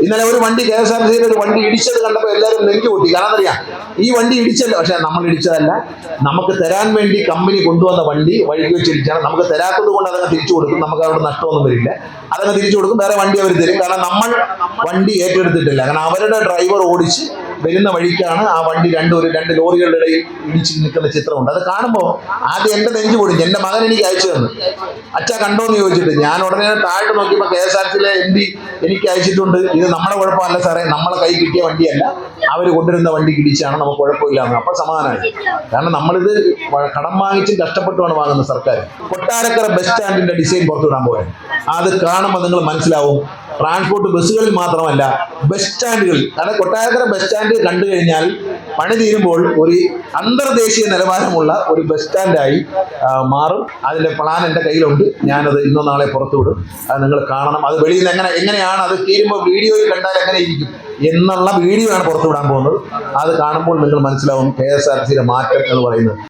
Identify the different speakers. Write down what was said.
Speaker 1: ഇന്നലെ ഒരു വണ്ടി KSRTC ഒരു വണ്ടി ഇടിച്ചത് കണ്ടപ്പോൾ എല്ലാവരും നെഞ്ചു കൂട്ടി. കാരണം അറിയാം, ഈ വണ്ടി ഇടിച്ചല്ലോ, പക്ഷെ നമ്മൾ ഇടിച്ചതല്ല. നമുക്ക് തരാൻ വേണ്ടി കമ്പനി കൊണ്ടുവന്ന വണ്ടി വഴിക്ക് വെച്ചിരിച്ചാണ്. നമുക്ക് തരാത്തത് കൊണ്ട് അതങ്ങ് തിരിച്ചു കൊടുക്കും. നമുക്ക് അവിടെ നഷ്ടമൊന്നും വരില്ല. അതങ്ങ് തിരിച്ചു കൊടുക്കും, വേറെ വണ്ടി അവർ തരും. കാരണം നമ്മൾ വണ്ടി ഏറ്റെടുത്തിട്ടില്ല. കാരണം അവരുടെ ഡ്രൈവർ ഓടിച്ച് വരുന്ന വഴിക്കാണ് ആ വണ്ടി രണ്ട് ലോറികളുടെ ഇടയിൽ ഇടിച്ച് നിൽക്കുന്ന ചിത്രമുണ്ട്. അത് കാണുമ്പോൾ ആദ്യം എൻ്റെ നെഞ്ചു പൊടിഞ്ഞു. എൻ്റെ മകൻ എനിക്ക് അയച്ചു തന്നു. അച്ഛാ കണ്ടോന്ന് ചോദിച്ചിട്ട് ഞാൻ ഉടനെ താഴെ നോക്കിയപ്പോൾ KSRTCയിലെ MD എനിക്ക് അയച്ചിട്ടുണ്ട്. ഇത് നമ്മുടെ കുഴപ്പമല്ല സാറേ, നമ്മളെ കൈ കിട്ടിയ വണ്ടിയല്ല, അവർ കൊണ്ടുവരുന്ന വണ്ടി ഇടിച്ചാണ്, നമുക്ക് കുഴപ്പമില്ലാന്ന്. അപ്പോൾ സമാധാനമായി. കാരണം നമ്മളിത് കടം വാങ്ങിച്ചും കഷ്ടപ്പെട്ടുമാണ് വാങ്ങുന്നത് സർക്കാർ. കൊട്ടാരക്കര ബസ് സ്റ്റാൻഡിന്റെ ഡിസൈൻ പുറത്തുവിടാൻ പോയത് അത് കാണുമ്പോൾ നിങ്ങൾ മനസ്സിലാവും. ട്രാൻസ്പോർട്ട് ബസ്സുകളിൽ മാത്രമല്ല, ബസ് സ്റ്റാൻഡുകളിൽ. കാരണം കൊട്ടാരക്കര ബസ് സ്റ്റാൻഡ് കണ്ടു കഴിഞ്ഞാൽ പണി തീരുമ്പോൾ ഒരു അന്തർദേശീയ നിലവാരമുള്ള ഒരു ബസ് സ്റ്റാൻഡായി മാറും. അതിന്റെ പ്ലാൻ എൻ്റെ കയ്യിലുണ്ട്. ഞാനത് ഇന്നോ നാളെ പുറത്തുവിടും. അത് നിങ്ങൾ കാണണം. അത് വെളിയിൽ നിന്ന് എങ്ങനെയാണ് അത് തീരുമ്പോൾ വീഡിയോയിൽ കണ്ടാൽ എങ്ങനെ ഇരിക്കും എന്നുള്ള വീഡിയോ ആണ് പുറത്തുവിടാൻ പോകുന്നത്. അത് കാണുമ്പോൾ നിങ്ങൾ മനസ്സിലാവും KSRTCയിലെ മാറ്റം എന്ന് പറയുന്നത്.